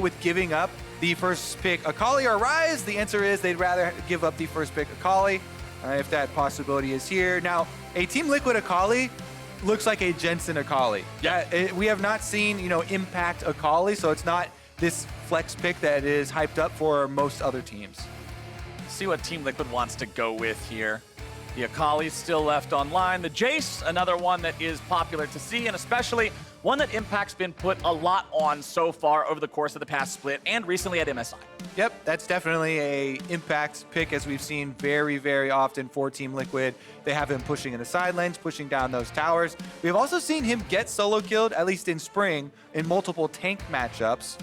with giving up the first pick Akali or Ryze? The answer is they'd rather give up the first pick Akali, if that possibility is here. Now, a Team Liquid Akali looks like a Jensen Akali. Yeah, we have not seen, impact Akali, so it's not this flex pick that is hyped up for most other teams. See what Team Liquid wants to go with here. The Akali's still left online. The Jayce, another one that is popular to see, and especially one that Impact's been put a lot on so far over the course of the past split and recently at MSI. Yep, that's definitely a Impact pick, as we've seen very, very often for Team Liquid. They have him pushing in the side lanes, pushing down those towers. We've also seen him get solo killed, at least in spring, in multiple tank matchups.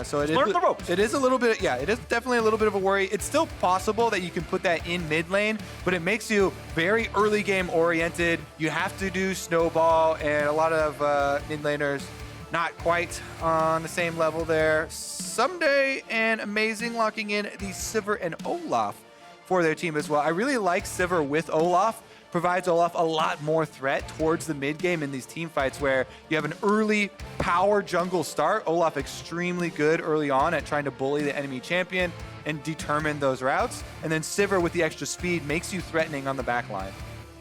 So it learned the ropes. It is a little bit, yeah, it is definitely a little bit of a worry. It's still possible that you can put that in mid lane, but it makes you very early game oriented. You have to do snowball, and a lot of mid laners not quite on the same level there. Ssumday and Amazing locking in the Sivir and Olaf for their team as well. I really like Sivir with Olaf. Provides Olaf a lot more threat towards the mid game in these team fights where you have an early power jungle start. Olaf extremely good early on at trying to bully the enemy champion and determine those routes. And then Sivir with the extra speed makes you threatening on the back line.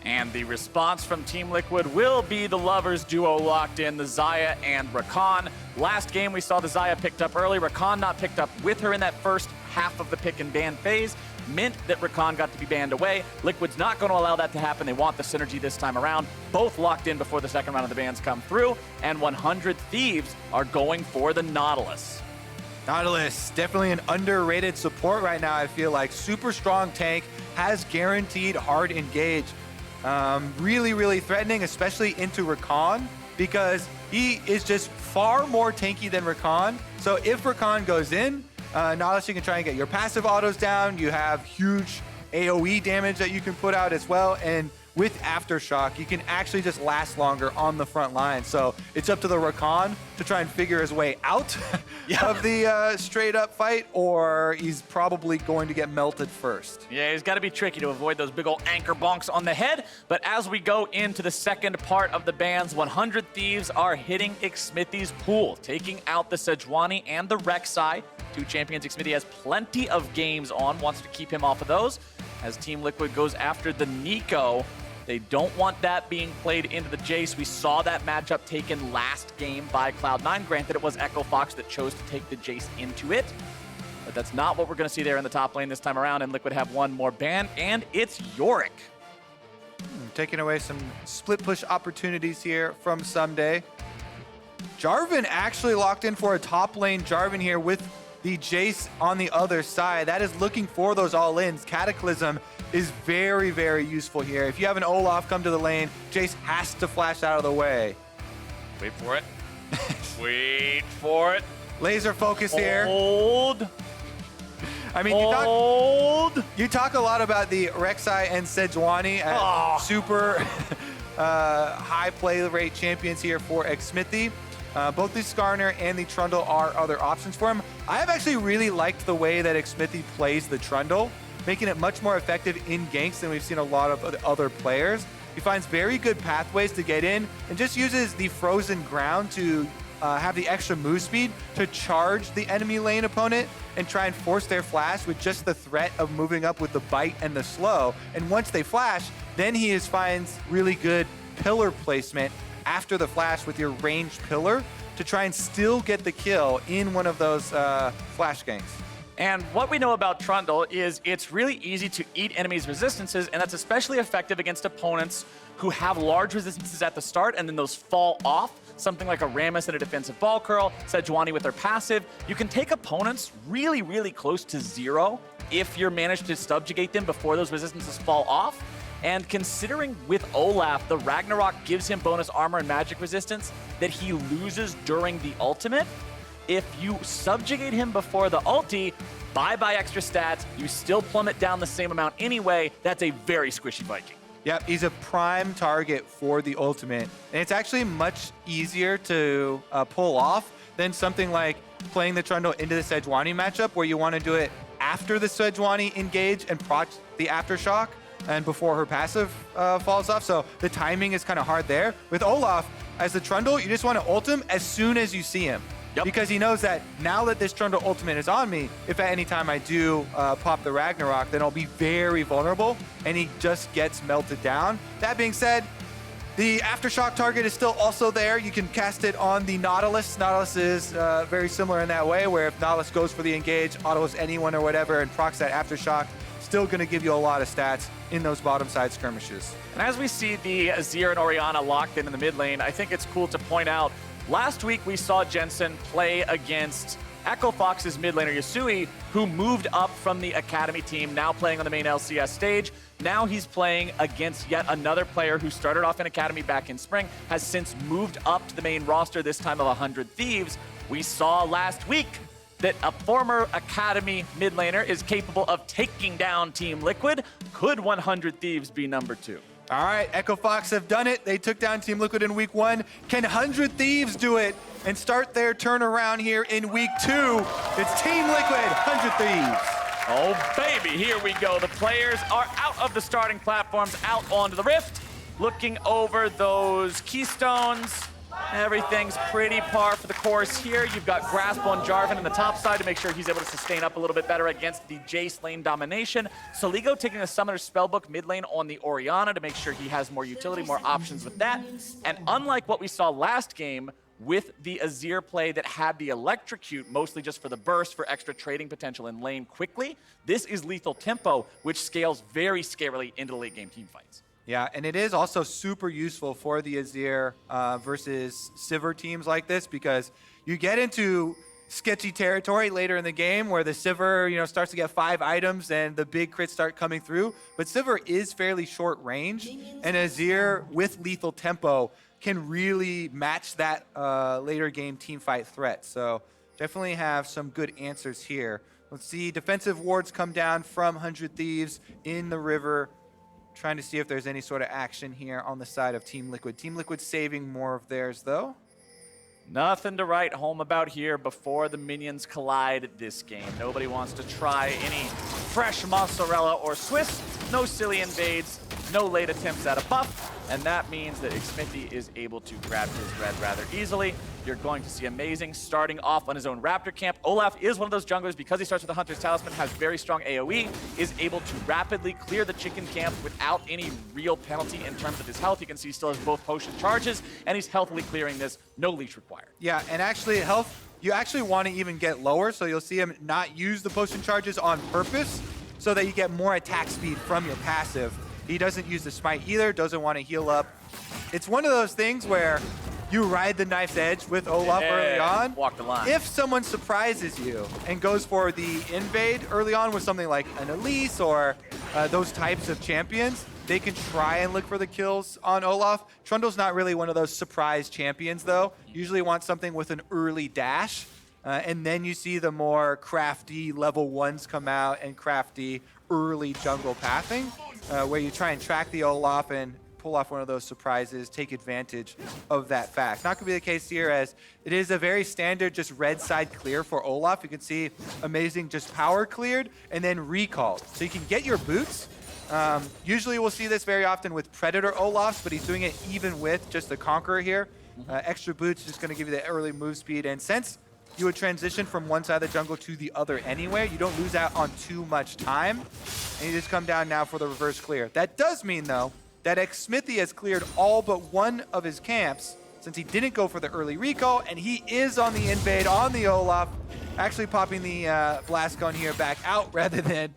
And the response from Team Liquid will be the lovers duo locked in, the Xayah and Rakan. Last game we saw the Xayah picked up early, Rakan not picked up with her in that first half of the pick and ban phase. Meant that Rakan got to be banned away. Liquid's not going to allow that to happen. They want the synergy this time around. Both locked in before the second round of the bans come through. And 100 Thieves are going for the Nautilus. Nautilus, definitely an underrated support right now, I feel like. Super strong tank, has guaranteed hard engage. Really, really threatening, especially into Rakan, because he is just far more tanky than Rakan. So if Rakan goes in, Nautilus, you can try and get your passive autos down. You have huge AoE damage that you can put out as well. And with Aftershock, you can actually just last longer on the front line. So it's up to the Rakan to try and figure his way out of the straight up fight, or he's probably going to get melted first. Yeah, he's got to be tricky to avoid those big old anchor bonks on the head. But as we go into the second part of the bans, 100 Thieves are hitting Xmithie's pool, taking out the Sejuani and the Rek'Sai. Two champions. Xmithie has plenty of games on, wants to keep him off of those. As Team Liquid goes after the Nico, they don't want that being played into the Jayce. We saw that matchup taken last game by Cloud9. Granted, it was Echo Fox that chose to take the Jayce into it, but that's not what we're going to see there in the top lane this time around, and Liquid have one more ban, and it's Yorick. Taking away some split push opportunities here from Ssumday. Jarvan actually locked in for a top lane Jarvan here with the Jayce on the other side. That is looking for those all-ins. Cataclysm is very, very useful here. If you have an Olaf come to the lane, Jayce has to flash out of the way. Wait for it. Wait for it. Laser focus here. Hold. I mean, you talk a lot about the Rek'Sai and Sejuani as super high play rate champions here for Xmithie. Both the Skarner and the Trundle are other options for him. I have actually really liked the way that Xmithie plays the Trundle, making it much more effective in ganks than we've seen a lot of other players. He finds very good pathways to get in and just uses the frozen ground to have the extra move speed to charge the enemy lane opponent and try and force their flash with just the threat of moving up with the bite and the slow. And once they flash, then he finds really good pillar placement after the flash with your ranged pillar to try and still get the kill in one of those flash ganks. And what we know about Trundle is it's really easy to eat enemies' resistances, and that's especially effective against opponents who have large resistances at the start and then those fall off. Something like a Rammus and a defensive ball curl, Sejuani with their passive. You can take opponents really, really close to zero if you're managed to subjugate them before those resistances fall off. And considering with Olaf, the Ragnarok gives him bonus armor and magic resistance that he loses during the ultimate. If you subjugate him before the ulti, bye-bye extra stats, you still plummet down the same amount anyway. That's a very squishy Viking. Yep, he's a prime target for the ultimate. And it's actually much easier to pull off than something like playing the Trundle into the Sejuani matchup where you want to do it after the Sejuani engage and proc the Aftershock and before her passive falls off. So the timing is kind of hard there. With Olaf, as the Trundle, you just want to ult him as soon as you see him. because he knows that now that this Trundle ultimate is on me, if at any time I do pop the Ragnarok, then I'll be very vulnerable, and he just gets melted down. That being said, the Aftershock target is still also there. You can cast it on the Nautilus. Nautilus is very similar in that way, where if Nautilus goes for the engage, autos anyone or whatever, and procs that Aftershock, still going to give you a lot of stats in those bottom side skirmishes. And as we see the Azir and Orianna locked in the mid lane, I think it's cool to point out, last week we saw Jensen play against Echo Fox's mid laner Yasui, who moved up from the Academy team, now playing on the main LCS stage. Now he's playing against yet another player who started off in Academy back in spring, has since moved up to the main roster, this time of 100 Thieves. We saw last week that a former Academy mid laner is capable of taking down Team Liquid. Could 100 Thieves be number 2? All right, Echo Fox have done it. They took down Team Liquid in week 1. Can 100 Thieves do it and start their turnaround here in week 2? It's Team Liquid, 100 Thieves. Oh, baby, here we go. The players are out of the starting platforms, out onto the Rift, looking over those keystones. Everything's pretty par for the course here. You've got Grasp on Jarvan in the top side to make sure he's able to sustain up a little bit better against the Jayce lane domination. Soligo taking a Summoner Spellbook mid lane on the Orianna to make sure he has more utility, more options with that. And unlike what we saw last game, with the Azir play that had the Electrocute, mostly just for the burst, for extra trading potential in lane quickly, this is Lethal Tempo, which scales very scarily into late game team fights. Yeah, and it is also super useful for the Azir versus Sivir teams like this, because you get into sketchy territory later in the game where the Sivir, starts to get 5 items and the big crits start coming through. But Sivir is fairly short range, and Azir with Lethal Tempo can really match that later game team fight threat. So definitely have some good answers here. Let's see, defensive wards come down from 100 Thieves in the river. Trying to see if there's any sort of action here on the side of Team Liquid. Team Liquid saving more of theirs, though. Nothing to write home about here before the minions collide this game. Nobody wants to try any fresh mozzarella or Swiss. No silly invades, no late attempts at a buff. And that means that Xmithie is able to grab his red rather easily. You're going to see Amazing starting off on his own Raptor camp. Olaf is one of those junglers, because he starts with the Hunter's Talisman, has very strong AoE, is able to rapidly clear the chicken camp without any real penalty in terms of his health. You can see he still has both potion charges, and he's healthily clearing this, no leash required. Yeah, and actually health, you actually want to even get lower, so you'll see him not use the potion charges on purpose so that you get more attack speed from your passive. He doesn't use the smite either, doesn't want to heal up. It's one of those things where you ride the knife's edge with Olaf early on. Walk the line. If someone surprises you and goes for the invade early on with something like an Elise or those types of champions, they can try and look for the kills on Olaf. Trundle's not really one of those surprise champions, though. Usually want something with an early dash. And then you see the more crafty level 1s come out and crafty early jungle pathing, where you try and track the Olaf and pull off one of those surprises, take advantage of that fact. Not going to be the case here, as it is a very standard just red side clear for Olaf. You can see Amazing just power cleared and then recalled. So you can get your boots. Usually we'll see this very often with Predator Olafs, but he's doing it even with just the Conqueror here. Extra boots just going to give you the early move speed, and since you would transition from one side of the jungle to the other anyway, you don't lose out on too much time, and you just come down now for the reverse clear. That does mean, though, that Xmithie has cleared all but one of his camps, since he didn't go for the early recall, and he is on the invade on the Olaf, actually popping the blast gun here back out rather than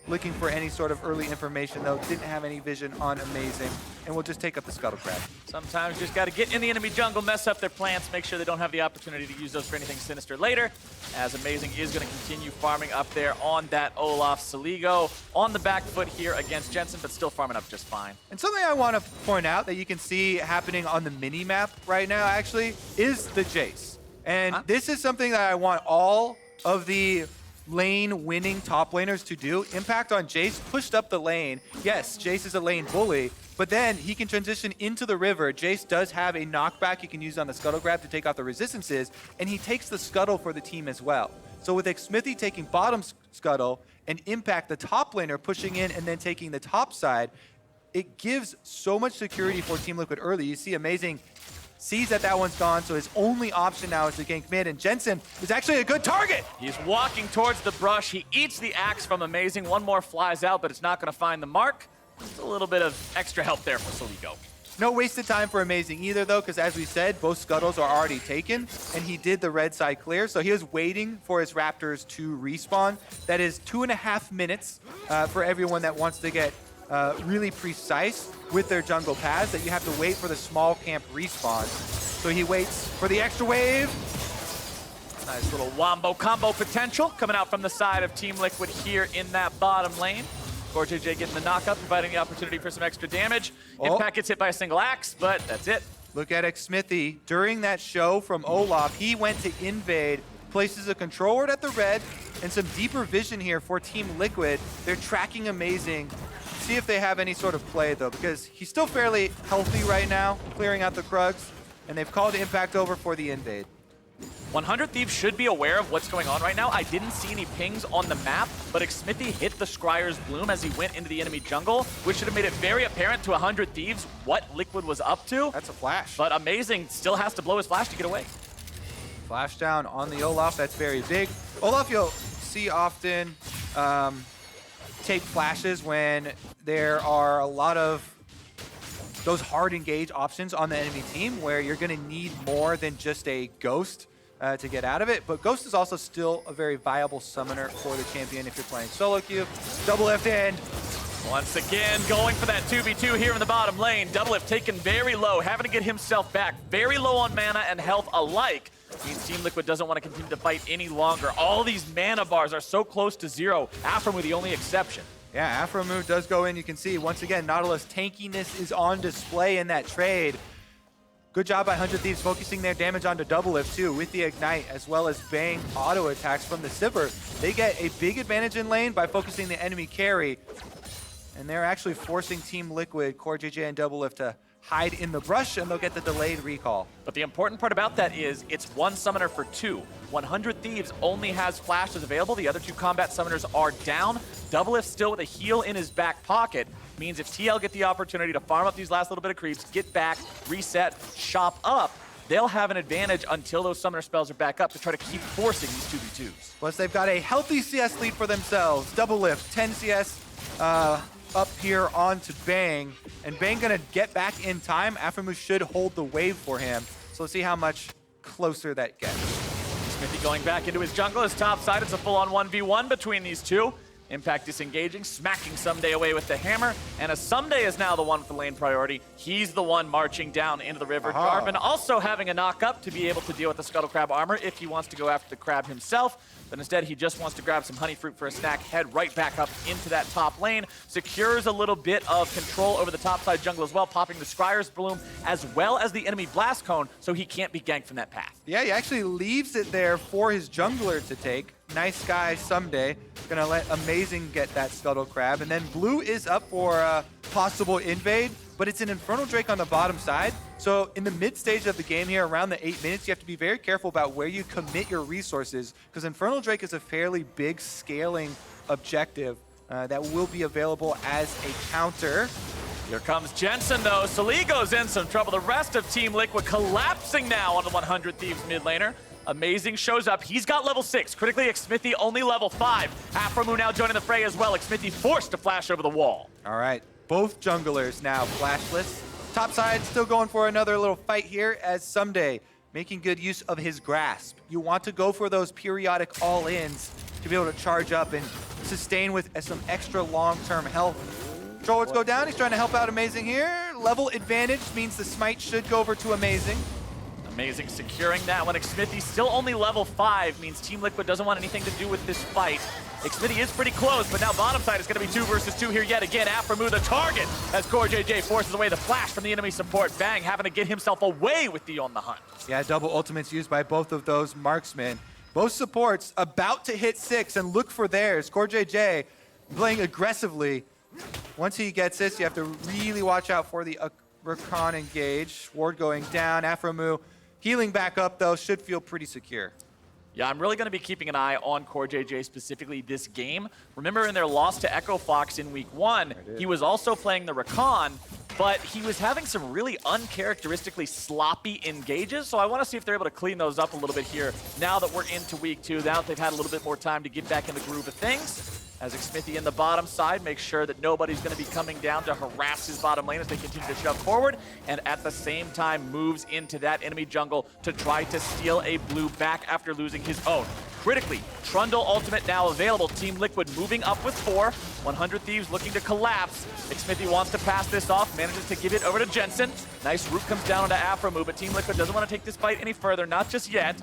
looking for any sort of early information, though. Didn't have any vision on Amazing, and we'll just take up the Scuttle Crab. Sometimes you just got to get in the enemy jungle, mess up their plants, make sure they don't have the opportunity to use those for anything sinister later, as Amazing is going to continue farming up there on that Olaf. Soligo on the back foot here against Jensen, but still farming up just fine. And something I want to point out that you can see happening on the mini-map right now, actually, is the Jayce. And this is something that I want all of the lane winning top laners to do. Impact on Jayce, pushed up the lane. Yes, Jayce is a lane bully, but then he can transition into the river. Jayce does have a knockback he can use on the Scuttle Grab to take out the resistances, and he takes the Scuttle for the team as well. So with Xmithie taking bottom Scuttle and Impact the top laner pushing in and then taking the top side, it gives so much security for Team Liquid early. You see Amazing sees that that one's gone, so his only option now is to gank mid, and Jensen is actually a good target. He's walking towards the brush. He eats the axe from Amazing. One more flies out, but it's not going to find the mark. Just a little bit of extra help there for Soligo. No wasted time for Amazing either, though, because as we said, both scuttles are already taken, and he did the red side clear, so he was waiting for his Raptors to respawn. That is 2.5 minutes for everyone that wants to get really precise with their jungle paths, that you have to wait for the small camp respawn. So he waits for the extra wave. Nice little wombo combo potential coming out from the side of Team Liquid here in that bottom lane. CoreJJ getting the knock-up, providing the opportunity for some extra damage. Impact gets hit by a single axe, but that's it. Look at Xmithie. During that show from Olaf, he went to invade, places a control ward at the red, and some deeper vision here for Team Liquid. They're tracking Amazing. See if they have any sort of play, though, because he's still fairly healthy right now, clearing out the Krugs, and they've called Impact over for the invade. 100 Thieves should be aware of what's going on right now. I didn't see any pings on the map, but Xmithie hit the Scryer's Bloom as he went into the enemy jungle, which should have made it very apparent to 100 Thieves what Liquid was up to. That's a flash. But Amazing still has to blow his flash to get away. Flash down on the Olaf, that's very big. Olaf, you'll see often take flashes when there are a lot of those hard engage options on the enemy team where you're going to need more than just a Ghost to get out of it. But Ghost is also still a very viable summoner for the champion if you're playing solo queue. DoubleLift in. Once again, going for that 2v2 here in the bottom lane. DoubleLift taken very low, having to get himself back. Very low on mana and health alike. Means Team Liquid doesn't want to continue to fight any longer. All these mana bars are so close to zero. Aphromoo the only exception. Yeah, Aphromoo does go in. You can see, once again, Nautilus tankiness is on display in that trade. Good job by 100 Thieves focusing their damage onto DoubleLift too with the Ignite, as well as Bang auto attacks from the Sivir. They get a big advantage in lane by focusing the enemy carry, and they're actually forcing Team Liquid, CoreJJ and DoubleLift to hide in the brush, and they'll get the delayed recall. But the important part about that is it's one summoner for two. 100 Thieves only has flashes available. The other two combat summoners are down. DoubleLift still with a heal in his back pocket. Means if TL get the opportunity to farm up these last little bit of creeps, get back, reset, shop up, they'll have an advantage until those summoner spells are back up to try to keep forcing these 2v2s. Plus, they've got a healthy CS lead for themselves. DoubleLift, 10 CS up here onto Bang, and Bang gonna get back in time. Aphromoo should hold the wave for him, so let's see how much closer that gets. Xmithie going back into his jungle. His top side, it's a full-on 1v1 between these two. Impact disengaging, smacking Ssumday away with the hammer, and as Ssumday is now the one for lane priority, he's the one marching down into the river. Jarvan also having a knock-up to be able to deal with the Scuttle Crab armor if he wants to go after the crab himself, but instead he just wants to grab some honey fruit for a snack, head right back up into that top lane, secures a little bit of control over the top side jungle as well, popping the Scryer's Bloom as well as the enemy Blast Cone, so he can't be ganked from that path. Yeah, he actually leaves it there for his jungler to take. Nice guy, Ssumday. Gonna let Amazing get that Scuttle Crab. And then Blue is up for a possible invade, but it's an Infernal Drake on the bottom side. So in the mid stage of the game here, around the 8 minutes, you have to be very careful about where you commit your resources, because Infernal Drake is a fairly big scaling objective that will be available as a counter. Here comes Jensen, though. Soligo's in some trouble. The rest of Team Liquid collapsing now on the 100 Thieves mid laner. Amazing shows up. He's got level 6. Critically, Xmithie only level 5. Aphromoo now joining the fray as well. Xmithie forced to flash over the wall. All right, both junglers now flashless. Top side still going for another little fight here as Ssumday making good use of his grasp. You want to go for those periodic all-ins to be able to charge up and sustain with some extra long-term health. Control wards go down. He's trying to help out Amazing here. Level advantage means the smite should go over to Amazing. Amazing securing that one. Xmithie still only level 5, means Team Liquid doesn't want anything to do with this fight. Xmithie is pretty close, but now bottom side is going to be 2 versus 2 here yet again. Aphromoo the target as CoreJJ forces away the flash from the enemy support. Bang having to get himself away with the on the hunt. Yeah, double ultimates used by both of those marksmen. Both supports about to hit 6 and look for theirs. CoreJJ playing aggressively. Once he gets this, you have to really watch out for the Rakan engage. Ward going down. Aphromoo healing back up, though, should feel pretty secure. Yeah, I'm really going to be keeping an eye on CoreJJ specifically this game. Remember in their loss to Echo Fox in week 1, he was also playing the Rakan, but he was having some really uncharacteristically sloppy engages, so I want to see if they're able to clean those up a little bit here now that we're into week 2, now that they've had a little bit more time to get back in the groove of things. As Xmithie in the bottom side makes sure that nobody's going to be coming down to harass his bottom lane as they continue to shove forward, and at the same time moves into that enemy jungle to try to steal a blue back after losing his own. Critically, Trundle ultimate now available. Team Liquid moving up with 4. 100 Thieves looking to collapse. Xmithie wants to pass this off, manages to give it over to Jensen. Nice root comes down onto Aphromoo, but Team Liquid doesn't want to take this fight any further, not just yet.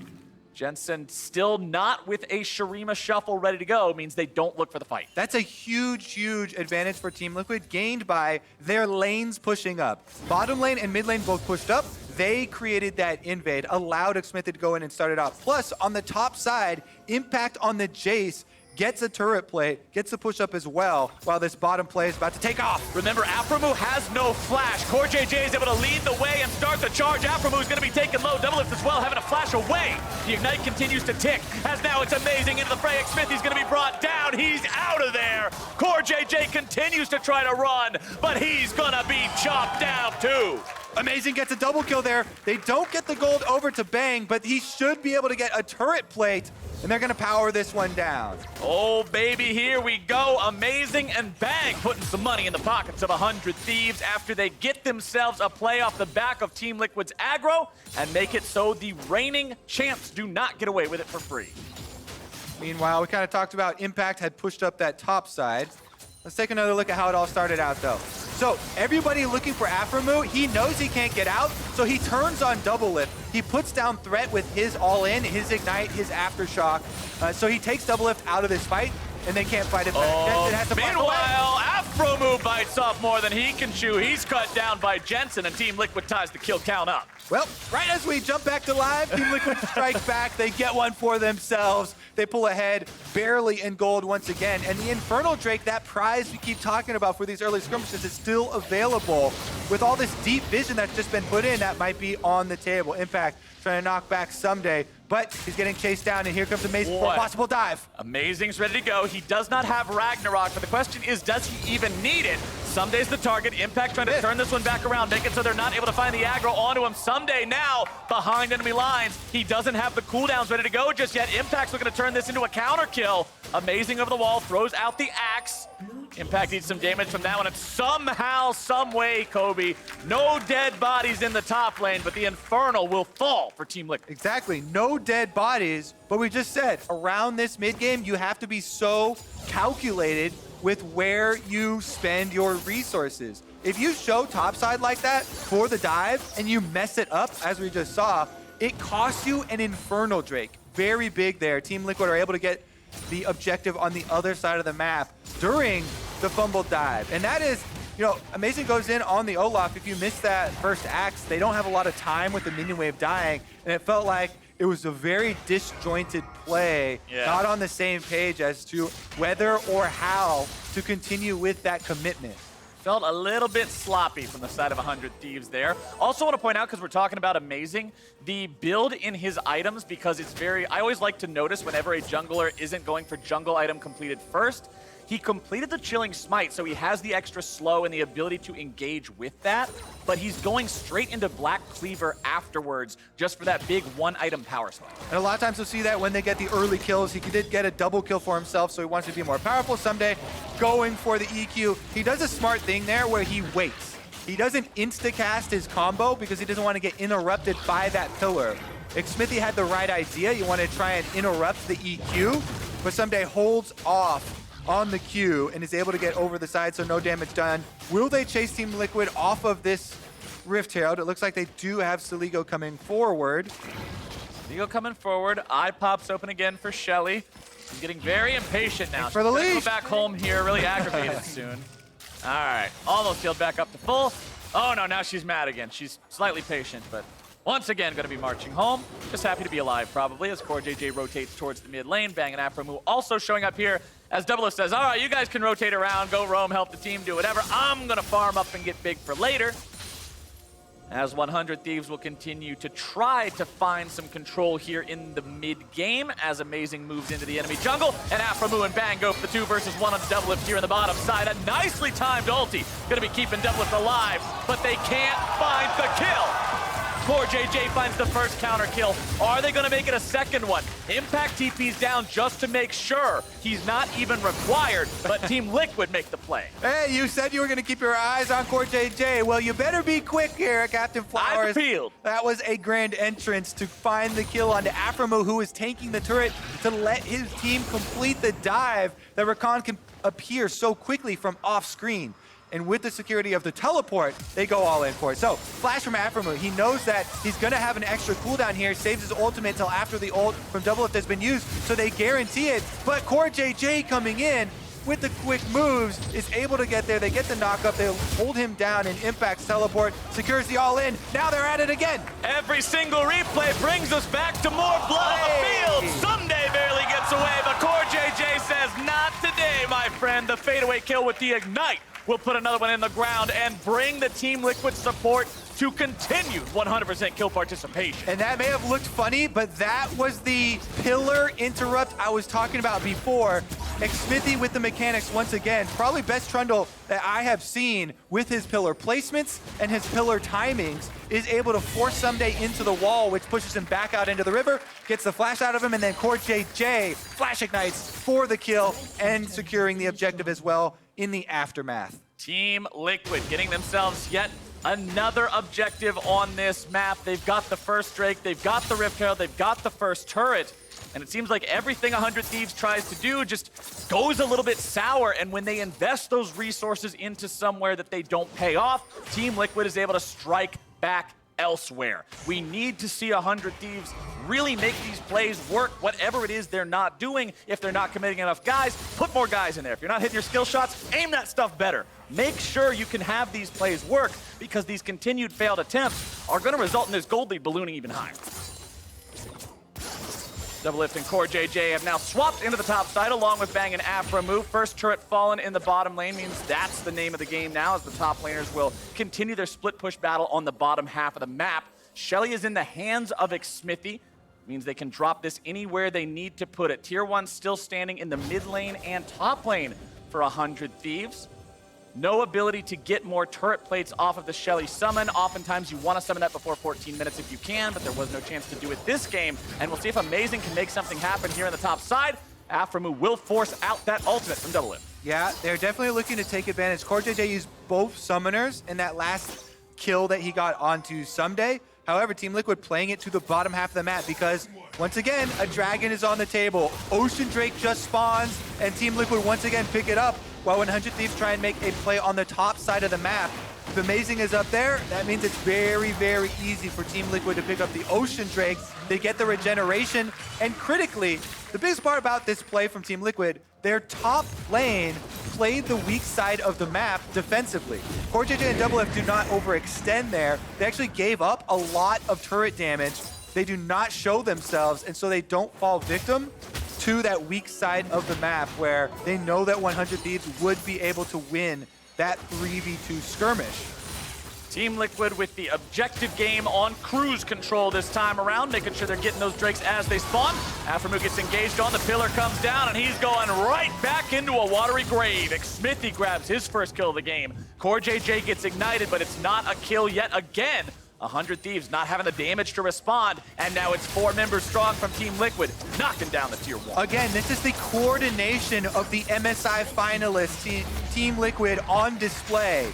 Jensen still not with a Shurima shuffle ready to go, means they don't look for the fight. That's a huge, huge advantage for Team Liquid, gained by their lanes pushing up. Bottom lane and mid lane both pushed up. They created that invade, allowed Xmithie to go in and start it out. Plus, on the top side, impact on the Jayce, gets a turret plate, gets the push up as well, while this bottom play is about to take off. Remember, Aphromoo has no flash. CoreJJ is able to lead the way and start the charge. Aphromoo is going to be taken low. DoubleLift as well, having a flash away. The Ignite continues to tick, as now it's amazing into the fray. Xmithie's going to be brought down. He's out of there. CoreJJ continues to try to run, but he's going to be chopped down too. Amazing gets a double kill there. They don't get the gold over to Bang, but he should be able to get a turret plate, and they're going to power this one down. Oh, baby, here we go. Amazing and Bang putting some money in the pockets of 100 Thieves after they get themselves a play off the back of Team Liquid's aggro and make it so the reigning champs do not get away with it for free. Meanwhile, we kind of talked about Impact had pushed up that top side. Let's take another look at how it all started out, though. So everybody looking for Aphromoo, he knows he can't get out, so he turns on DoubleLift. He puts down Threat with his all-in, his Ignite, his Aftershock. So he takes DoubleLift out of this fight, and they can't fight it back. Jensen has to Meanwhile, Aphromoo bites off more than he can chew. He's cut down by Jensen, and Team Liquid ties the kill count up. Well, right as we jump back to live, Team Liquid strikes back. They get one for themselves. They pull ahead, barely in gold once again. And the Infernal Drake, that prize we keep talking about for these early skirmishes, is still available. With all this deep vision that's just been put in, that might be on the table. Impact trying to knock back Ssumday, but he's getting chased down, and here comes Amazing for a possible dive. Amazing's ready to go. He does not have Ragnarok, but the question is, does he even need it? Ssumday's the target. Impact trying to turn this one back around, make it so they're not able to find the aggro onto him. Ssumday now behind enemy lines. He doesn't have the cooldowns ready to go just yet. Impact's looking to turn this into a counter kill. Amazing over the wall, throws out the axe. Impact needs some damage from that one, and somehow, some way, Kobe, no dead bodies in the top lane, but the Infernal will fall for Team Liquid. Exactly, no dead bodies, but we just said, around this mid-game, you have to be so calculated with where you spend your resources. If you show topside like that for the dive, and you mess it up, as we just saw, it costs you an Infernal Drake. Very big there. Team Liquid are able to get the objective on the other side of the map during the fumbled dive. And that is, you know, Amazing goes in on the Olaf. If you miss that first axe, they don't have a lot of time with the minion wave dying. And it felt like it was a very disjointed play, not on the same page as to whether or how to continue with that commitment. Felt a little bit sloppy from the side of 100 Thieves there. Also want to point out, because we're talking about Amazing, the build in his items, because it's very, I always like to notice whenever a jungler isn't going for jungle item completed first, he completed the Chilling Smite, so he has the extra slow and the ability to engage with that, but he's going straight into Black Cleaver afterwards just for that big one-item power spike. And a lot of times you'll see that when they get the early kills. He did get a double kill for himself, so he wants to be more powerful. Ssumday going for the EQ. He does a smart thing there where he waits. He doesn't insta-cast his combo because he doesn't want to get interrupted by that pillar. Xmithie had the right idea. You want to try and interrupt the EQ, but Ssumday holds off on the Q and is able to get over the side, so no damage done. Will they chase Team Liquid off of this Rift Herald? It looks like they do have Soligo coming forward. Soligo coming forward. Eye pops open again for Shelly. She's getting very impatient now. For the lead. Go back home here, really aggravated soon. All right, almost healed back up to full. Oh no, now she's mad again. She's slightly patient, but once again going to be marching home. Just happy to be alive, probably, as CoreJJ rotates towards the mid lane. Bang and Aphromoo also showing up here as DoubleLift says, all right, you guys can rotate around, go roam, help the team, do whatever. I'm going to farm up and get big for later. as 100 Thieves will continue to try to find some control here in the mid-game as Amazing moves into the enemy jungle, and Aphromoo and Bang go for the 2 versus 1 on DoubleLift here in the bottom side. A nicely timed ulti, gonna be keeping DoubleLift alive, but they can't find the kill. CoreJJ finds the first counter kill. Are they gonna make it a second one? Impact TP's down just to make sure he's not even required, but Team Liquid make the play. Hey, you said you were gonna keep your eyes on CoreJJ. Well, you better be quick here, Captain Flowers. I've appealed. That was a grand entrance to find the kill onto Aphromoo, who was tanking the turret to let his team complete the dive that Rakan can appear so quickly from off screen. And with the security of the teleport, they go all in for it. So, flash from Aphromoo. He knows that he's going to have an extra cooldown here, saves his ultimate until after the ult from DoubleLift has been used, so they guarantee it. But CoreJJ coming in with the quick moves is able to get there. They get the knockup, they hold him down, and Impact's teleport secures the all-in. Now they're at it again. Every single replay brings us back to more blood on the field. Ssumday barely gets away, but CoreJJ says, not today, my friend. The fadeaway kill with the Ignite will put another one in the ground and bring the Team Liquid support to continued 100% kill participation. And that may have looked funny, but that was the pillar interrupt I was talking about before. Xmithie with the mechanics once again, probably best Trundle that I have seen with his pillar placements and his pillar timings, is able to force Ssumday into the wall, which pushes him back out into the river, gets the flash out of him, and then CoreJJ flash ignites for the kill and securing the objective as well in the aftermath. Team Liquid getting themselves yet another objective on this map. They've got the first Drake, they've got the Rift Herald, they've got the first turret, and it seems like everything 100 Thieves tries to do just goes a little bit sour, and when they invest those resources into somewhere that they don't pay off, Team Liquid is able to strike back elsewhere. We need to see 100 Thieves really make these plays work, whatever it is they're not doing. If they're not committing enough guys, put more guys in there. If you're not hitting your skill shots, aim that stuff better. Make sure you can have these plays work, because these continued failed attempts are going to result in this gold lead ballooning even higher. DoubleLift and CoreJJ have now swapped into the top side along with Bang and Aphromoo. First turret fallen in the bottom lane means that's the name of the game now, as the top laners will continue their split push battle on the bottom half of the map. Shelly is in the hands of Xmithie. Means they can drop this anywhere they need to put it. Tier 1 still standing in the mid lane and top lane for 100 Thieves. No ability to get more turret plates off of the Shelly summon. Oftentimes you want to summon that before 14 minutes if you can, but there was no chance to do it this game. And we'll see if Amazing can make something happen here on the top side. Aphromoo will force out that ultimate from DoubleLift. Yeah, they're definitely looking to take advantage. CoreJJ used both summoners in that last kill that he got onto Ssumday. However, Team Liquid playing it to the bottom half of the map because, once again, a dragon is on the table. Ocean Drake just spawns, and Team Liquid once again pick it up, while 100 Thieves try and make a play on the top side of the map. If Amazing is up there, that means it's very, very easy for Team Liquid to pick up the Ocean Drake. They get the regeneration, and critically, the biggest part about this play from Team Liquid, their top lane played the weak side of the map defensively. CoreJJ and DoubleLift do not overextend there. They actually gave up a lot of turret damage. They do not show themselves, and so they don't fall victim to that weak side of the map where they know that 100 Thieves would be able to win that 3v2 skirmish. Team Liquid with the objective game on cruise control this time around, making sure they're getting those Drakes as they spawn. Aphromoo gets engaged on, the pillar comes down, and he's going right back into a watery grave. Xmithie grabs his first kill of the game. CoreJJ gets ignited, but it's not a kill yet again. 100 Thieves not having the damage to respond, and now it's 4 members strong from Team Liquid, knocking down the tier 1. Again, this is the coordination of the MSI finalists, Team Liquid on display.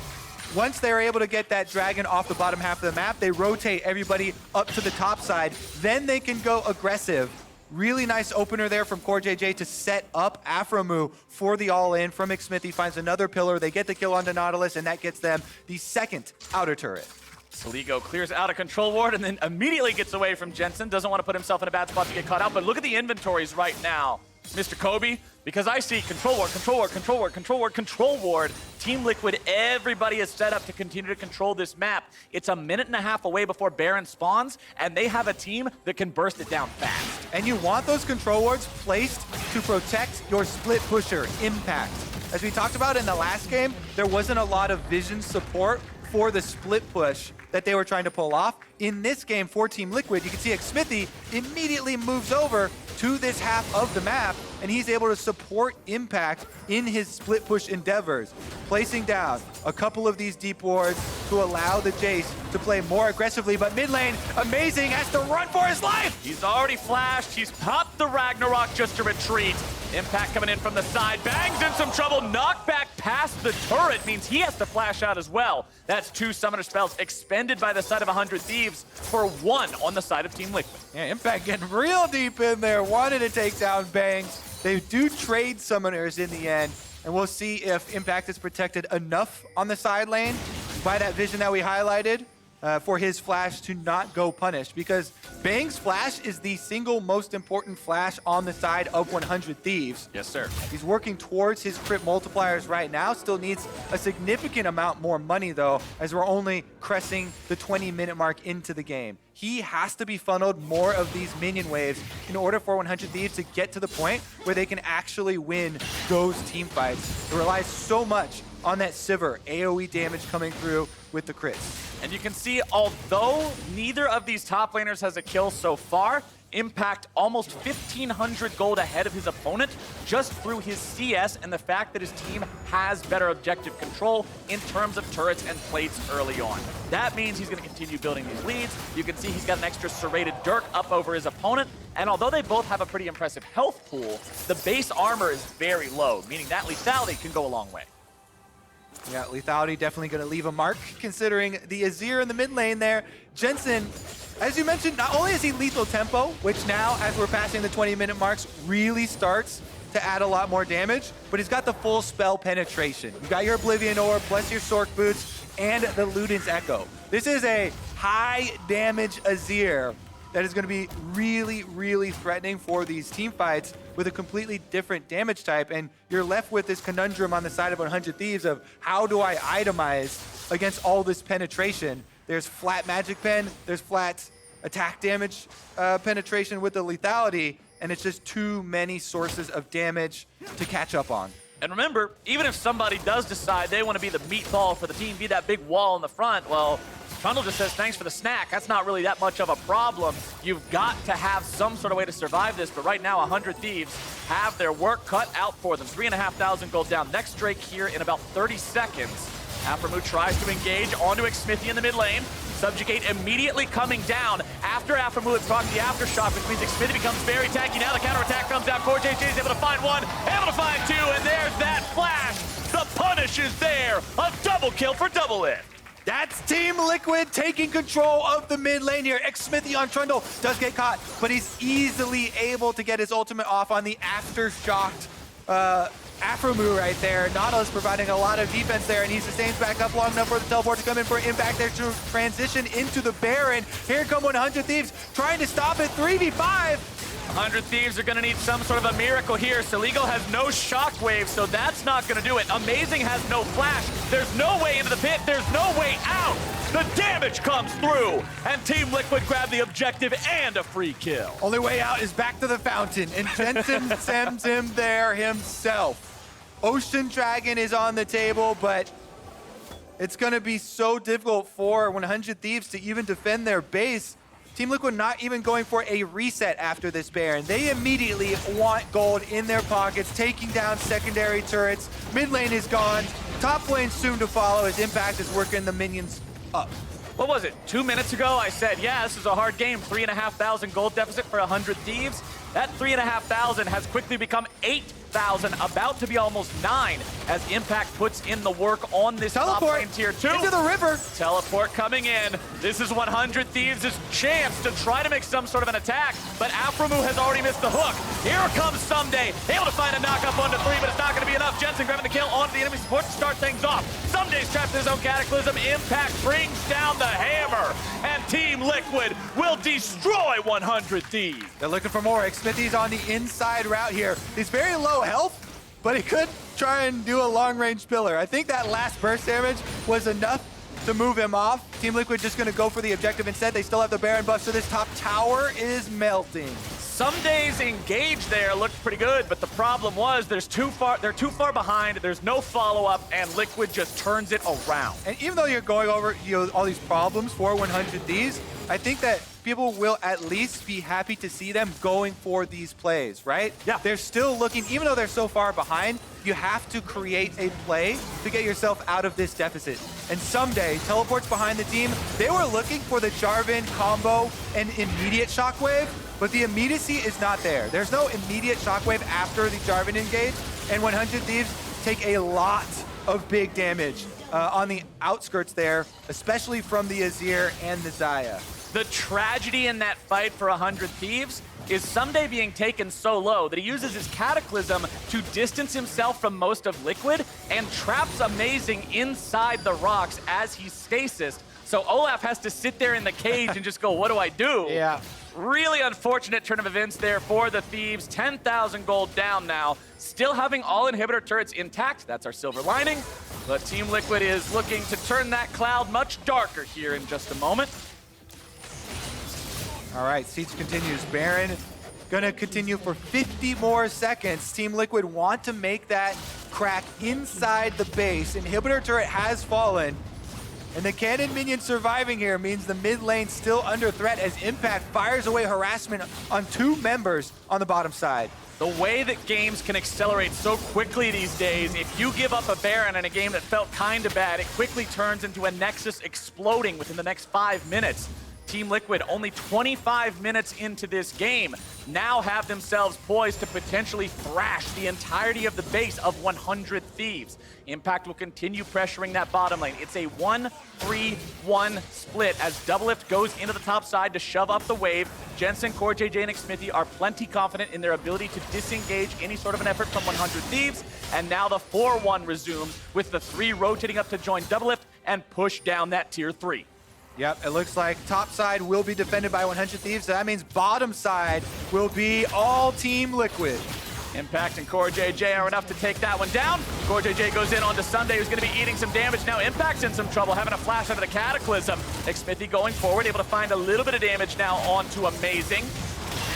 Once they're able to get that dragon off the bottom half of the map, they rotate everybody up to the top side. Then they can go aggressive. Really nice opener there from CoreJJ to set up Aphromoo for the all-in from Xmithie. Finds another pillar. They get the kill onto Nautilus, and that gets them the second outer turret. Soligo clears out a control ward and then immediately gets away from Jensen. Doesn't want to put himself in a bad spot to get caught out, but look at the inventories right now, Mr. Kobe, because I see control ward, control ward, control ward, control ward, control ward. Team Liquid, everybody is set up to continue to control this map. It's a minute and a half away before Baron spawns, and they have a team that can burst it down fast. And you want those control wards placed to protect your split pusher, Impact. As we talked about in the last game, there wasn't a lot of vision support for the split push that they were trying to pull off. In this game for Team Liquid, you can see Xmithie immediately moves over to this half of the map, and he's able to support Impact in his split push endeavors, placing down a couple of these deep wards to allow the Jayce to play more aggressively. But mid lane, Amazing has to run for his life. He's already flashed. He's popped the Ragnarok just to retreat. Impact coming in from the side, bangs in some trouble. Knockback past the turret means he has to flash out as well. That's 2 summoner spells expended by the side of 100 Thieves for 1 on the side of Team Liquid. Yeah, Impact getting real deep in there, wanted to take down Bangs. They do trade summoners in the end, and we'll see if Impact is protected enough on the side lane by that vision that we highlighted for his flash to not go punished, because Bang's flash is the single most important flash on the side of 100 Thieves. Yes, sir. He's working towards his crit multipliers right now. Still needs a significant amount more money, though, as we're only cressing the 20-minute mark into the game. He has to be funneled more of these minion waves in order for 100 Thieves to get to the point where they can actually win those team fights. It relies so much on that Sivir AoE damage coming through with the crits. And you can see, although neither of these top laners has a kill so far, Impact almost 1,500 gold ahead of his opponent just through his CS and the fact that his team has better objective control in terms of turrets and plates early on. That means he's going to continue building these leads. You can see he's got an extra serrated Dirk up over his opponent, and although they both have a pretty impressive health pool, the base armor is very low, meaning that lethality can go a long way. Yeah, lethality definitely going to leave a mark, considering the Azir in the mid lane there. Jensen, as you mentioned, not only is he lethal tempo, which now, as we're passing the 20-minute marks, really starts to add a lot more damage, but he's got the full spell penetration. You got your Oblivion Orb, plus your Sork Boots, and the Luden's Echo. This is a high damage Azir that is going to be really, really threatening for these team fights with a completely different damage type. And you're left with this conundrum on the side of 100 Thieves of how do I itemize against all this penetration? There's flat magic pen, there's flat attack damage penetration with the lethality, and it's just too many sources of damage to catch up on. And remember, even if somebody does decide they want to be the meatball for the team, be that big wall in the front, well, Trundle just says, thanks for the snack. That's not really that much of a problem. You've got to have some sort of way to survive this, but right now, 100 Thieves have their work cut out for them. 3,500 gold down. Next Drake here in about 30 seconds. Aphromoo tries to engage onto Xmithie in the mid lane. Subjugate immediately coming down after Aphromoo had procced the Aftershock, which means Xmithie becomes very tanky. Now the counterattack comes down. CoreJJ is able to find 1, able to find 2, and there's that flash. The punish is there. A double kill for DoubleLift. That's Team Liquid taking control of the mid lane here. Xmithie on Trundle does get caught, but he's easily able to get his ultimate off on the Aftershocked Aphromoo right there. Nautilus providing a lot of defense there, and he sustains back up long enough for the teleport to come in for Impact there to transition into the Baron. Here come 100 Thieves trying to stop it. 3v5. 100 Thieves are going to need some sort of a miracle here. Soligo has no shockwave, so that's not going to do it. Amazing has no flash. There's no way into the pit. There's no way out. The damage comes through, and Team Liquid grab the objective and a free kill. Only way out is back to the fountain, and Jensen sends him there himself. Ocean Dragon is on the table, but it's going to be so difficult for 100 Thieves to even defend their base. Team Liquid not even going for a reset after this Baron. They immediately want gold in their pockets, taking down secondary turrets. Mid lane is gone. Top lane soon to follow as Impact is working the minions up. What was it? 2 minutes ago, I said, yeah, this is a hard game. 3,500 gold deficit for 100 Thieves. That 3,500 has quickly become 8,000, about to be almost 9, as Impact puts in the work on this top lane tier 2. Into the river. Teleport coming in. This is 100 Thieves' chance to try to make some sort of an attack, but Aphromoo has already missed the hook. Here comes Ssumday, able to find a knock-up onto 3, but it's not going to be enough. Jensen grabbing the kill onto the enemy support to start things off. Ssumday's trapped in his own cataclysm. Impact brings down the hammer, and Team Liquid will destroy 100 Thieves. They're looking for more. Xmithie's on the inside route here. He's very low health, but he could try and do a long-range pillar. I think that last burst damage was enough to move him off. Team Liquid just going to go for the objective instead. They still have the Baron buff, so this top tower is melting. Ssumday's engage there looked pretty good, but the problem was they're too far behind, there's no follow-up, and Liquid just turns it around. And even though you're going over all these problems for 100 Thieves, I think that people will at least be happy to see them going for these plays, right? Yeah. They're still looking, even though they're so far behind, you have to create a play to get yourself out of this deficit. And Ssumday teleports behind the team. They were looking for the Jarvan combo and immediate shockwave, but the immediacy is not there. There's no immediate shockwave after the Jarvan engage, and 100 Thieves take a lot of big damage on the outskirts there, especially from the Azir and the Xayah. The tragedy in that fight for 100 Thieves is Ssumday being taken so low that he uses his Cataclysm to distance himself from most of Liquid and traps Amazing inside the rocks as he stasis. So Olaf has to sit there in the cage and just go, what do I do? Yeah. Really unfortunate turn of events there for the Thieves. 10,000 gold down now. Still having all inhibitor turrets intact. That's our silver lining. But Team Liquid is looking to turn that cloud much darker here in just a moment. All right, Siege continues. Baron gonna continue for 50 more seconds. Team Liquid want to make that crack inside the base. Inhibitor turret has fallen. And the cannon minion surviving here means the mid lane still under threat as Impact fires away harassment on 2 members on the bottom side. The way that games can accelerate so quickly these days, if you give up a Baron in a game that felt kind of bad, it quickly turns into a Nexus exploding within the next 5 minutes. Team Liquid, only 25 minutes into this game, now have themselves poised to potentially thrash the entirety of the base of 100 Thieves. Impact will continue pressuring that bottom lane. It's a 1-3-1 split as DoubleLift goes into the top side to shove up the wave. Jensen, CoreJJ, and Xmithie are plenty confident in their ability to disengage any sort of an effort from 100 Thieves. And now the 4-1 resumes with the 3 rotating up to join DoubleLift and push down that tier 3. Yep, it looks like top side will be defended by 100 Thieves, so that means bottom side will be all Team Liquid. Impact and CoreJJ are enough to take that one down. CoreJJ goes in onto Ssumday, who's going to be eating some damage. Now Impact's in some trouble, having a flash out of the Cataclysm. Xmithie going forward, able to find a little bit of damage now onto Amazing.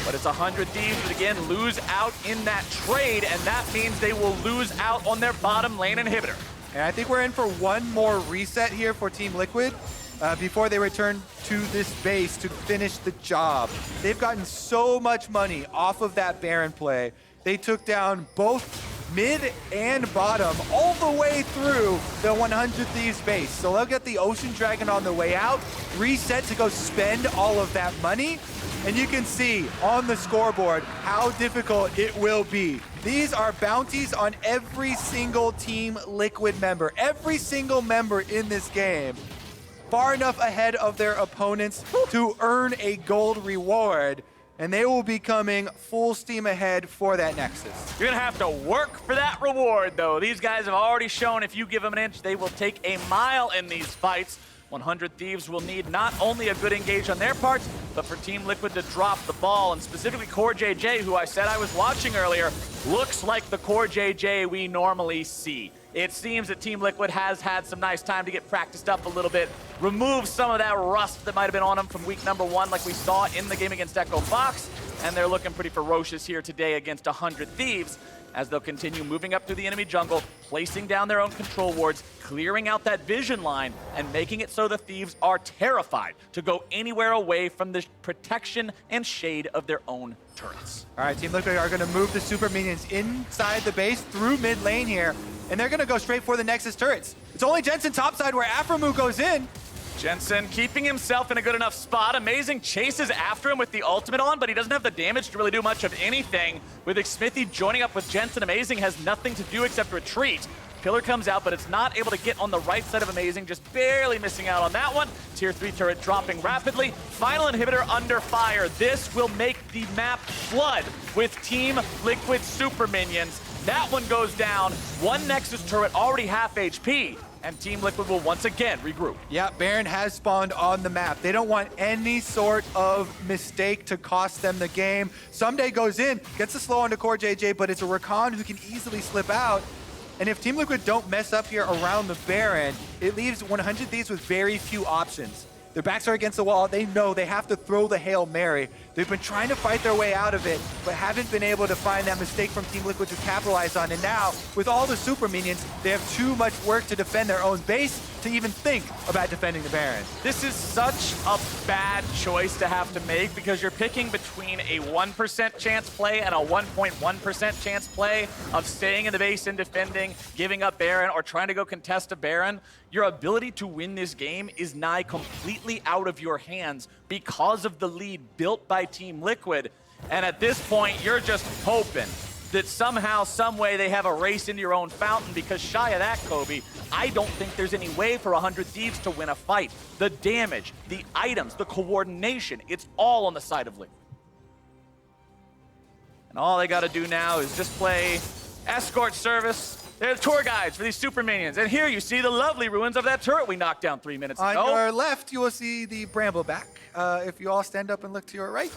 But it's 100 Thieves that again lose out in that trade, and that means they will lose out on their bottom lane inhibitor. And I think we're in for one more reset here for Team Liquid. Before they return to this base to finish the job. They've gotten so much money off of that Baron play. They took down both mid and bottom all the way through the 100 Thieves base. So they'll get the Ocean Dragon on the way out, reset to go spend all of that money. And you can see on the scoreboard how difficult it will be. These are bounties on every single Team Liquid member, every single member in this game. Far enough ahead of their opponents to earn a gold reward, and they will be coming full steam ahead for that Nexus. You're gonna have to work for that reward, though. These guys have already shown if you give them an inch, they will take a mile in these fights. 100 Thieves will need not only a good engage on their parts, but for Team Liquid to drop the ball, and specifically CoreJJ, who I said I was watching earlier, looks like the CoreJJ we normally see. It seems that Team Liquid has had some nice time to get practiced up a little bit, remove some of that rust that might have been on them from week number 1 like we saw in the game against Echo Fox, and they're looking pretty ferocious here today against 100 Thieves as they'll continue moving up through the enemy jungle, placing down their own control wards, clearing out that vision line, and making it so the Thieves are terrified to go anywhere away from the protection and shade of their own turrets. All right, Team Liquid are going to move the super minions inside the base through mid lane here, and they're going to go straight for the Nexus turrets. It's only Jensen topside where Aphromoo goes in. Jensen keeping himself in a good enough spot. Amazing chases after him with the ultimate on, but he doesn't have the damage to really do much of anything. With Xmithie joining up with Jensen, Amazing has nothing to do except retreat. Pillar comes out, but it's not able to get on the right side of Amazing, just barely missing out on that one. Tier 3 turret dropping rapidly. Final inhibitor under fire. This will make the map flood with Team Liquid super minions. That one goes down. One Nexus turret already half HP. And Team Liquid will once again regroup. Yeah, Baron has spawned on the map. They don't want any sort of mistake to cost them the game. Ssumday goes in, gets the slow onto CoreJJ, but it's a Rakan who can easily slip out. And if Team Liquid don't mess up here around the Baron, it leaves 100 Thieves with very few options. Their backs are against the wall. They know they have to throw the Hail Mary. They've been trying to fight their way out of it, but haven't been able to find that mistake from Team Liquid to capitalize on. And now, with all the super minions, they have too much work to defend their own base to even think about defending the Baron. This is such a bad choice to have to make because you're picking between a 1% chance play and a 1.1% chance play of staying in the base and defending, giving up Baron, or trying to go contest a Baron. Your ability to win this game is nigh completely out of your hands because of the lead built by Team Liquid. And at this point, you're just hoping that somehow, some way they have a race into your own fountain because shy of that, Kobe, I don't think there's any way for 100 Thieves to win a fight. The damage, the items, the coordination, it's all on the side of Liquid. And all they gotta do now is just play escort service. They're the tour guides for these super minions. And here you see the lovely ruins of that turret we knocked down 3 minutes ago. On your left, you will see the Brambleback. If you all stand up and look to your right,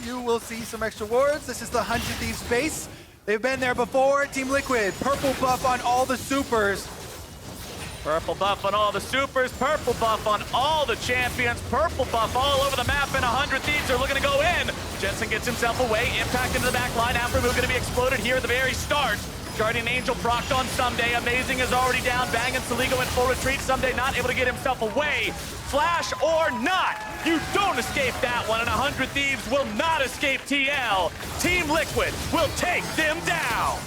you will see some extra wards. This is the 100 Thieves base. They've been there before. Team Liquid, purple buff on all the supers. Purple buff on all the supers, purple buff on all the champions, purple buff all over the map, and 100 Thieves are looking to go in. Jensen gets himself away, impact into the back line. Aphromoo going to be exploded here at the very start. Guardian Angel procced on Ssumday. Amazing is already down, banging Soligo in full retreat. Ssumday not able to get himself away. Flash or not, you don't escape that one, and 100 Thieves will not escape TL. Team Liquid will take them down.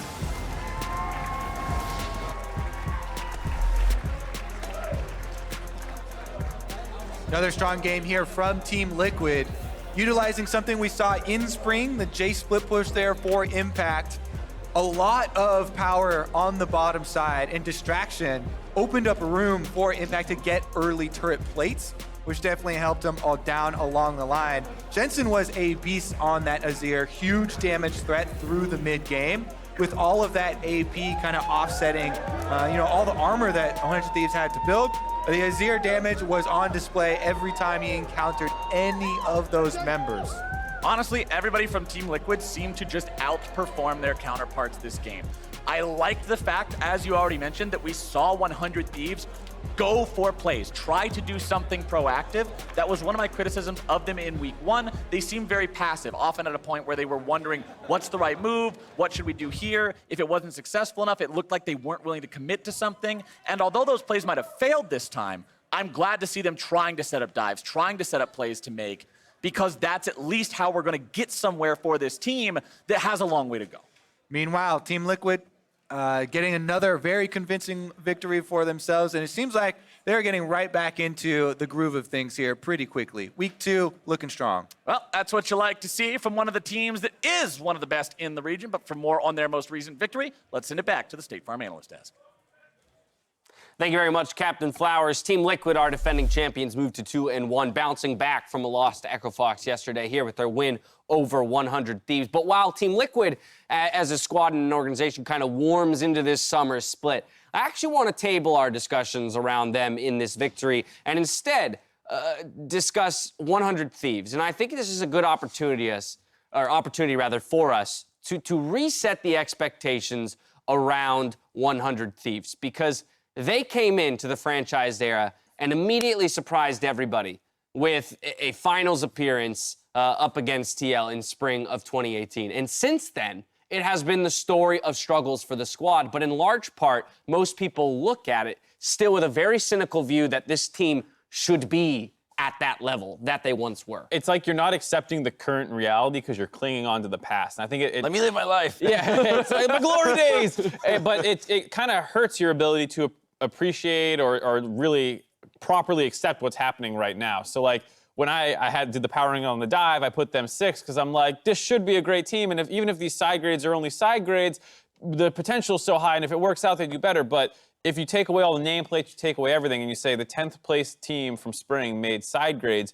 Another strong game here from Team Liquid, utilizing something we saw in spring, the Jayce split push there for impact. A lot of power on the bottom side, and distraction opened up room for impact to get early turret plates, which definitely helped them all down along the line. Jensen was a beast on that Azir, huge damage threat through the mid game, with all of that AP kind of offsetting, all the armor that 100 Thieves had to build. The Azir damage was on display every time he encountered any of those members. Honestly, everybody from Team Liquid seemed to just outperform their counterparts this game. I liked the fact, as you already mentioned, that we saw 100 Thieves go for plays, try to do something proactive. That was one of my criticisms of them in week one. They seemed very passive, often at a point where they were wondering, what's the right move? What should we do here? If it wasn't successful enough, it looked like they weren't willing to commit to something. And although those plays might have failed this time, I'm glad to see them trying to set up dives, trying to set up plays to make, because that's at least how we're going to get somewhere for this team that has a long way to go. Meanwhile, Team Liquid getting another very convincing victory for themselves, and it seems like they're getting right back into the groove of things here pretty quickly. Week 2, looking strong. Well, that's what you like to see from one of the teams that is one of the best in the region, but for more on their most recent victory, let's send it back to the State Farm Analyst Desk. Thank you very much, Captain Flowers. Team Liquid, our defending champions, moved to 2-1, bouncing back from a loss to Echo Fox yesterday here with their win over 100 Thieves. But while Team Liquid, as a squad and an organization, kind of warms into this summer split, I actually want to table our discussions around them in this victory and instead discuss 100 Thieves. And I think this is a good opportunity for us to reset the expectations around 100 Thieves, because they came into the franchise era and immediately surprised everybody with a finals appearance up against TL in spring of 2018. And since then, it has been the story of struggles for the squad. But in large part, most people look at it still with a very cynical view that this team should be at that level that they once were. It's like you're not accepting the current reality because you're clinging on to the past. And I think Let me live my life. Yeah, it's like my glory days. But it kind of hurts your ability to appreciate or really properly accept what's happening right now. So like when I did the powering on the dive, I put them 6 because I'm like, this should be a great team. And even if these side grades are only side grades, the potential is so high. And if it works out, they do better. But if you take away all the nameplates, you take away everything, and you say the 10th place team from spring made side grades,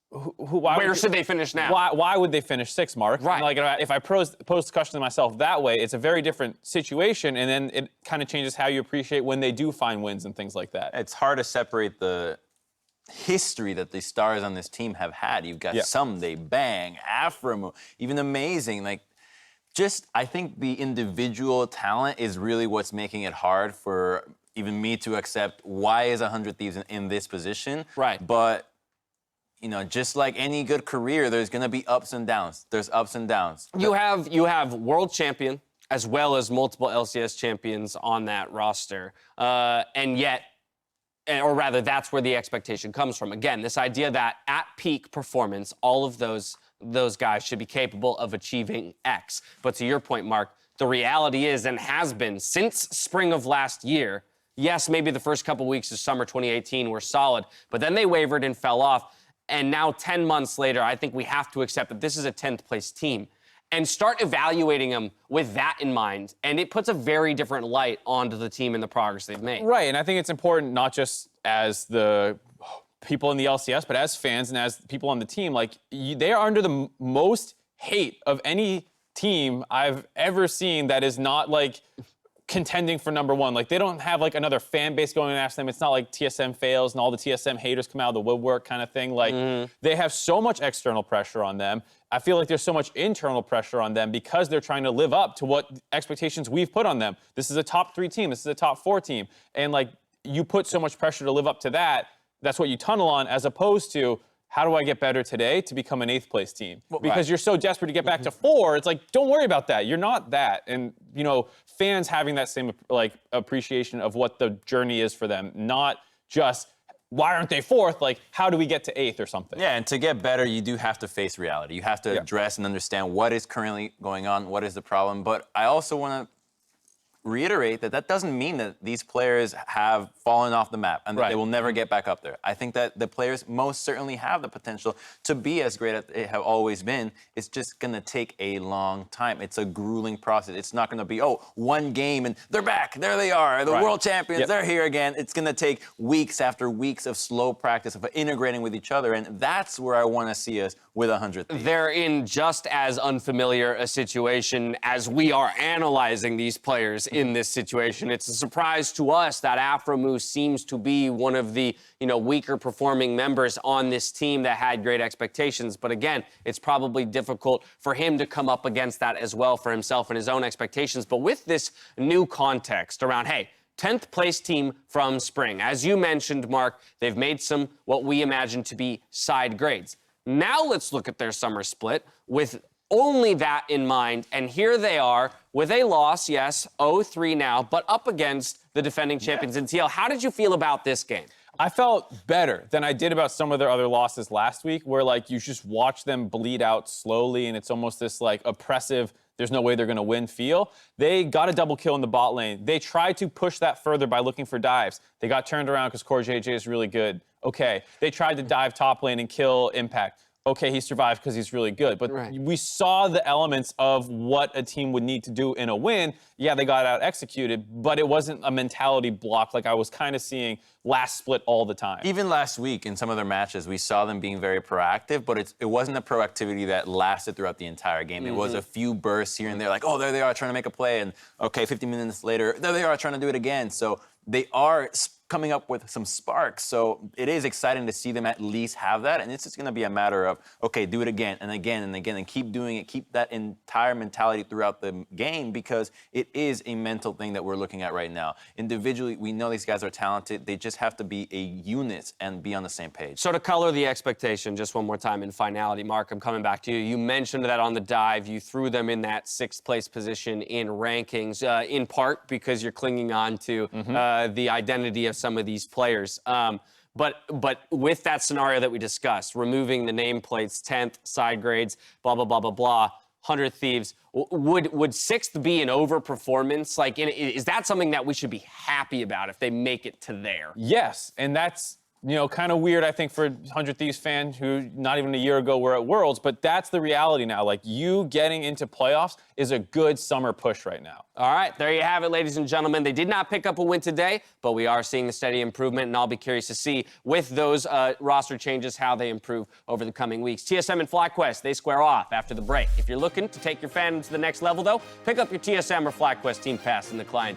where should they finish now? Why would they finish 6, Mark? Right. Like if I pose the question to myself that way, it's a very different situation, and then it kind of changes how you appreciate when they do find wins and things like that. It's hard to separate the history that the stars on this team have had. You've got Ssumday, Bang, Aphromoo, even Amazing. Like, I think the individual talent is really what's making it hard for even me to accept why is 100 Thieves in this position. Right. But you know, just like any good career, there's going to be ups and downs. There's ups and downs. You have world champion as well as multiple LCS champions on that roster, and yet, or rather, that's where the expectation comes from. Again, this idea that at peak performance, all of those guys should be capable of achieving X. But to your point, Mark, the reality is, and has been since spring of last year, yes, maybe the first couple weeks of summer 2018 were solid, but then they wavered and fell off. And now 10 months later, I think we have to accept that this is a 10th place team and start evaluating them with that in mind. And it puts a very different light onto the team and the progress they've made. Right, and I think it's important not just as the people in the LCS, but as fans and as people on the team, like they are under the most hate of any team I've ever seen that is not like contending for number one. Like they don't have like another fan base going after them. It's not like TSM fails and all the TSM haters come out of the woodwork kind of thing. Like they have so much external pressure on them. I feel like there's so much internal pressure on them because they're trying to live up to what expectations we've put on them. This is a top 3 team. This is a top 4 team. And like you put so much pressure to live up to that. That's what you tunnel on, as opposed to how do I get better today to become an 8th place team? Because you're so desperate to get back to 4. It's like, don't worry about that. You're not that. And, you know, fans having that same like appreciation of what the journey is for them, not just why aren't they 4th? Like, how do we get to 8th or something? Yeah, and to get better, you do have to face reality. You have to address and understand what is currently going on, what is the problem. But I also want to reiterate that doesn't mean that these players have fallen off the map and that they will never get back up there. I think that the players most certainly have the potential to be as great as they have always been. It's just going to take a long time. It's a grueling process. It's not going to be, oh, one game and they're back. There they are. The world champions. They're here again. It's going to take weeks after weeks of slow practice, of integrating with each other. And that's where I want to see us with 100 Thieves. They're in just as unfamiliar a situation as we are analyzing these players in this situation. It's a surprise to us that Aphromoo seems to be one of the, you know, weaker performing members on this team that had great expectations. But again, it's probably difficult for him to come up against that as well for himself and his own expectations. But with this new context around, hey, 10th place team from spring. As you mentioned, Mark, they've made some what we imagine to be side grades. Now let's look at their summer split with only that in mind, and here they are with a loss, yes, 0-3 now, but up against the defending champions in TL. How did you feel about this game? I felt better than I did about some of their other losses last week, where like you just watch them bleed out slowly, and it's almost this like oppressive, there's no way they're gonna win feel. They got a double kill in the bot lane. They tried to push that further by looking for dives. They got turned around because CoreJJ is really good. Okay, they tried to dive top lane and kill Impact. Okay, he survived because he's really good. But we saw the elements of what a team would need to do in a win. Yeah, they got out executed, but it wasn't a mentality block like I was kind of seeing last split all the time. Even last week in some of their matches, we saw them being very proactive, but it wasn't a proactivity that lasted throughout the entire game. It was a few bursts here and there, like, oh, there they are trying to make a play, and okay, 50 minutes later, there they are trying to do it again. So they are coming up with some sparks. So it is exciting to see them at least have that. And it's just going to be a matter of, okay, do it again and again and again and keep doing it. Keep that entire mentality throughout the game, because it is a mental thing that we're looking at right now. Individually, we know these guys are talented. They just have to be a unit and be on the same page. So to color the expectation just one more time in finality, Mark, I'm coming back to you. You mentioned that on the dive, you threw them in that 6th place position in rankings, in part because you're clinging on to the identity of some of these players. But with that scenario that we discussed, removing the nameplates, 10th, side grades, blah, blah, blah, blah, blah, 100 Thieves, would 6th be an overperformance? Like, is that something that we should be happy about if they make it to there? Yes, and that's, you know, kind of weird, I think, for 100 Thieves fans who not even a year ago were at Worlds, but that's the reality now. Like, you getting into playoffs is a good summer push right now. All right, there you have it, ladies and gentlemen. They did not pick up a win today, but we are seeing the steady improvement, and I'll be curious to see with those roster changes how they improve over the coming weeks. TSM and FlyQuest, they square off after the break. If you're looking to take your fandom to the next level, though, pick up your TSM or FlyQuest Team Pass in the client